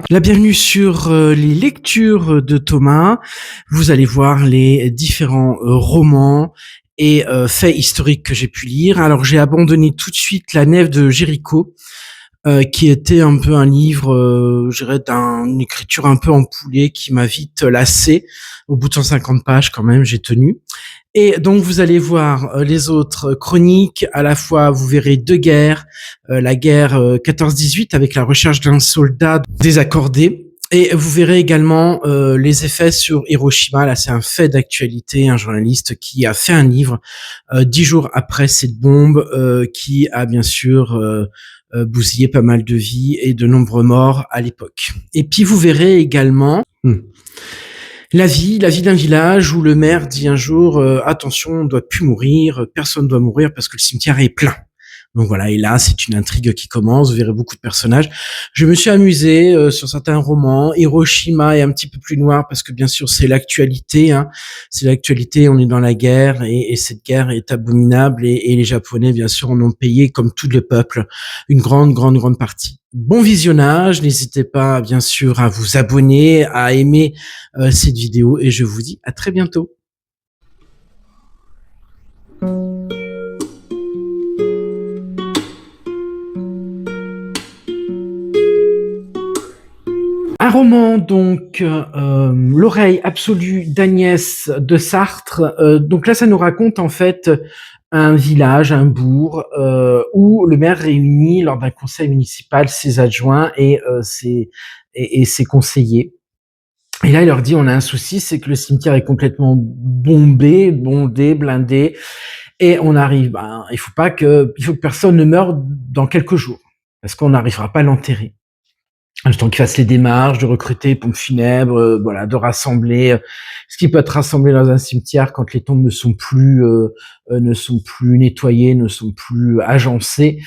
La bienvenue sur les lectures de Thomas. Vous allez voir les différents romans et faits historiques que j'ai pu lire. Alors j'ai abandonné tout de suite La Nef de Jéricho, qui était un peu un livre, je dirais, d'une écriture un peu empoulée qui m'a vite lassé. Au bout de 150 pages quand même, j'ai tenu. Et donc vous allez voir les autres chroniques. À la fois, vous verrez deux guerres, la guerre 14-18 avec la recherche d'un soldat désaccordé. Et vous verrez également les effets sur Hiroshima. Là, c'est un fait d'actualité. Un journaliste qui a fait un livre 10 jours après cette bombe, qui a bien sûr bousillé pas mal de vies et de nombreux morts à l'époque. Et puis vous verrez également la vie d'un village où le maire dit un jour attention, on ne doit plus mourir, personne ne doit mourir parce que le cimetière est plein. Donc voilà, et là, c'est une intrigue qui commence, vous verrez beaucoup de personnages. Je me suis amusé sur certains romans. Hiroshima est un petit peu plus noir parce que bien sûr, c'est l'actualité. Hein. C'est l'actualité, on est dans la guerre et cette guerre est abominable et les Japonais, bien sûr, en ont payé, comme tout le peuple, une grande partie. Bon visionnage, n'hésitez pas, bien sûr, à vous abonner, à aimer cette vidéo et je vous dis à très bientôt. Un roman, donc, L'oreille absolue d'Agnès de Sarthe. Donc là, ça nous raconte en fait un village, un bourg, où le maire réunit lors d'un conseil municipal ses adjoints et ses conseillers. Et là, il leur dit, on a un souci, c'est que le cimetière est complètement bondé, blindé, et on arrive, il faut que personne ne meure dans quelques jours, parce qu'on n'arrivera pas à l'enterrer. Le temps qu'ils fassent les démarches, de recruter pompes funèbres, voilà, de rassembler ce qui peut être rassemblé dans un cimetière quand les tombes ne sont plus nettoyées, ne sont plus agencées.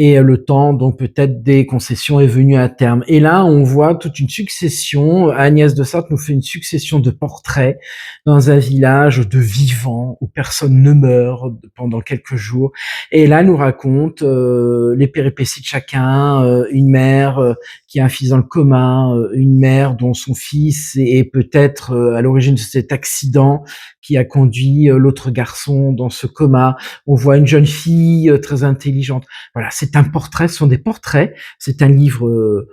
Et le temps, donc peut-être des concessions est venu à terme. Et là, on voit toute une succession. Agnès de Sarthe nous fait une succession de portraits dans un village de vivants où personne ne meurt pendant quelques jours. Et là, nous raconte les péripéties de chacun, une mère qui a un fils dans le coma, une mère dont son fils est peut-être à l'origine de cet accident qui a conduit l'autre garçon dans ce coma. On voit une jeune fille très intelligente. Voilà, c'est un portrait, ce sont des portraits. C'est un livre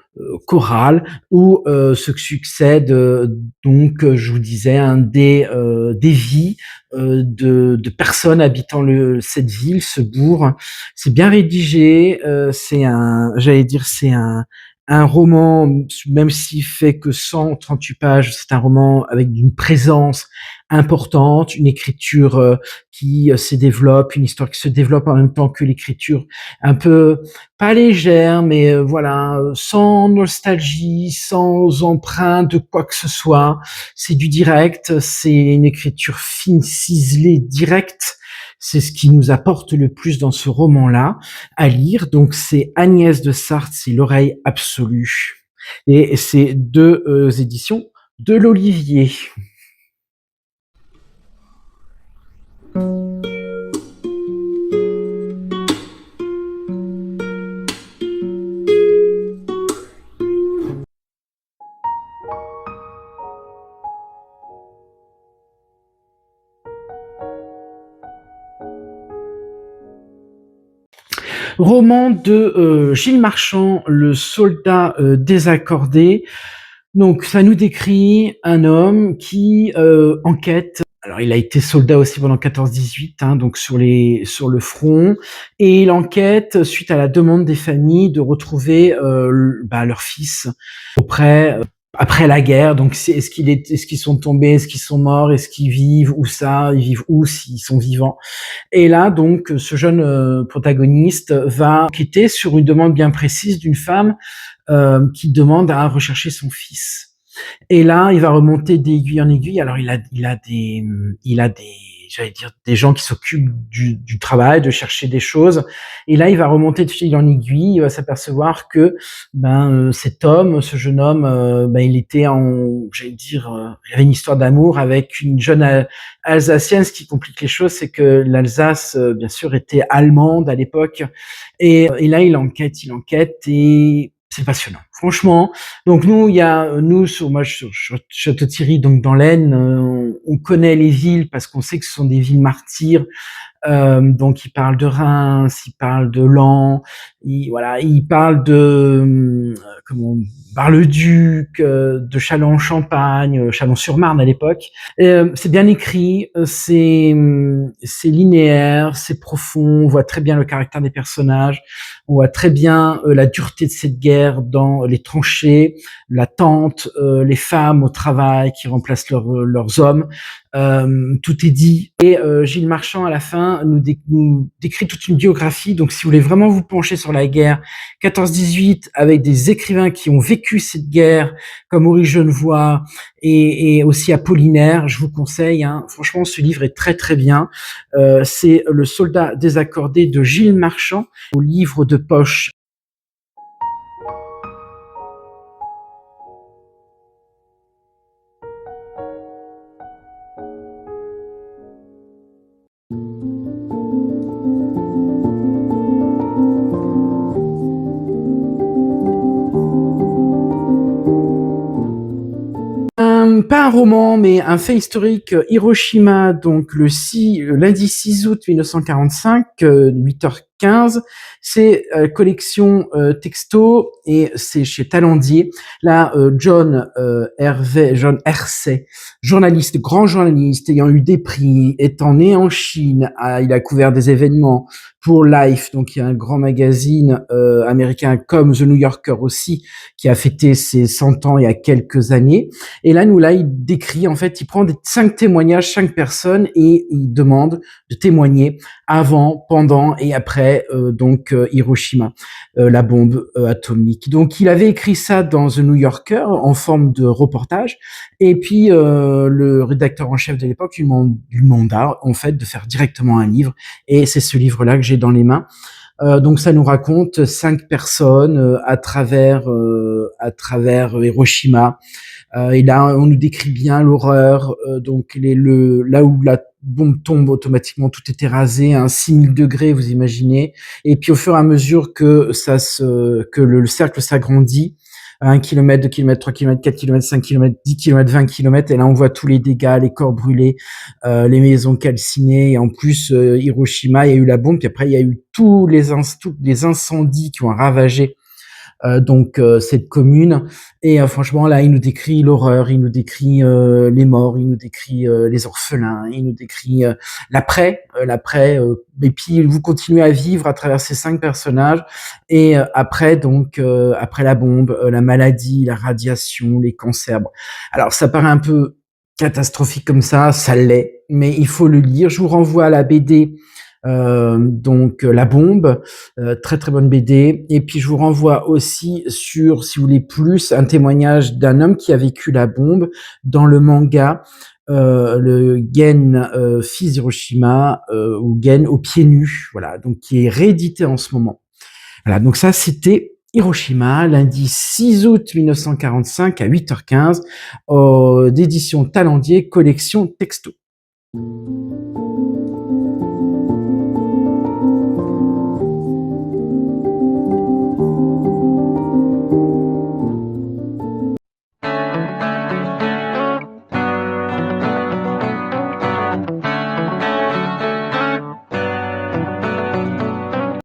choral où se succède donc, je vous disais, des vies de personnes habitant cette ville, ce bourg. C'est bien rédigé. C'est un roman, même s'il fait que 138 pages, c'est un roman avec une présence importante, une écriture qui se développe, une histoire qui se développe en même temps que l'écriture, un peu pas légère, mais voilà, sans nostalgie, sans emprunt de quoi que ce soit. C'est du direct, c'est une écriture fine, ciselée, directe. C'est ce qui nous apporte le plus dans ce roman-là à lire. Donc c'est Agnès de Sarthe, c'est L'oreille absolue. Et c'est deux éditions de l'Olivier. Roman de Gilles Marchand, Le soldat désaccordé. Donc, ça nous décrit un homme qui enquête. Alors, il a été soldat aussi pendant 14-18, hein, donc sur le front, et il enquête suite à la demande des familles de retrouver leur fils après la guerre. Donc, est-ce qu'ils sont tombés, est-ce qu'ils sont morts, est-ce qu'ils vivent, ils vivent où, s'ils sont vivants. Et là, donc, ce jeune protagoniste va enquêter sur une demande bien précise d'une femme qui demande à rechercher son fils. Et là, il va remonter d'aiguille en aiguille. Alors, il a des gens qui s'occupent du travail, de chercher des choses. Et là, il va remonter de fil en aiguille. Il va s'apercevoir que, ce jeune homme, il avait une histoire d'amour avec une jeune Alsacienne. Ce qui complique les choses, c'est que l'Alsace, bien sûr, était allemande à l'époque. Et là, il enquête et c'est passionnant. Franchement, donc nous, il y a nous sur moi sur Château-Thierry, donc dans l'Aisne, on connaît les villes parce qu'on sait que ce sont des villes martyrs. Donc il parle de Reims, il parle de Laon, voilà, il parle de comment Bar-le-Duc, de Châlons-en-Champagne, Châlons-sur-Marne à l'époque. C'est bien écrit, c'est linéaire, c'est profond, on voit très bien le caractère des personnages, on voit très bien la dureté de cette guerre dans les tranchées, l'attente, les femmes au travail qui remplacent leurs hommes. Tout est dit. Et Gilles Marchand, à la fin, nous décrit toute une biographie. Donc, si vous voulez vraiment vous pencher sur la guerre 14-18, avec des écrivains qui ont vécu cette guerre, comme Maurice Genevoix et aussi Apollinaire, je vous conseille. Hein, franchement, ce livre est très très bien. C'est Le Soldat désaccordé de Gilles Marchand, au livre de poche. Pas un roman, mais un fait historique. Hiroshima, donc lundi 6 août 1945, 8h15. C'est collection texto et c'est chez Talendier. Là, John Hersey, journaliste, grand journaliste, ayant eu des prix, étant né en Chine, il a couvert des événements pour Life, donc il y a un grand magazine américain comme The New Yorker aussi, qui a fêté ses 100 ans il y a quelques années. Et là, il décrit, en fait, il prend 5 témoignages, 5 personnes, et il demande de témoigner avant, pendant et après, Hiroshima, la bombe atomique. Donc, il avait écrit ça dans The New Yorker en forme de reportage. Et puis, le rédacteur en chef de l'époque lui demanda, en fait, de faire directement un livre. Et c'est ce livre-là que j'ai dans les mains. Donc ça nous raconte 5 personnes à travers Hiroshima. Et là, on nous décrit bien l'horreur. Donc là où la bombe tombe, automatiquement tout était rasé à 6000 degrés, vous imaginez. Et puis au fur et à mesure que le cercle s'agrandit, 1 kilomètre, 2 kilomètres, 3 kilomètres, 4 kilomètres, 5 kilomètres, 10 kilomètres, 20 kilomètres, et là on voit tous les dégâts, les corps brûlés, les maisons calcinées, et en plus Hiroshima, il y a eu la bombe, puis après il y a eu tous les incendies qui ont ravagé cette commune. Et franchement, là, il nous décrit l'horreur, il nous décrit les morts, il nous décrit les orphelins, il nous décrit l'après. Et puis, vous continuez à vivre à travers ces 5 personnages. Et après la bombe, la maladie, la radiation, les cancers. Bon. Alors, ça paraît un peu catastrophique comme ça l'est, mais il faut le lire. Je vous renvoie à la BD La Bombe, très très bonne BD. Et puis je vous renvoie aussi sur, si vous voulez plus, un témoignage d'un homme qui a vécu la bombe dans le manga le Gen fils d'Hiroshima ou Gen aux pieds nus, voilà, donc qui est réédité en ce moment. Voilà, donc ça c'était Hiroshima, lundi 6 août 1945 à 8h15, d'édition Talendier, collection texto.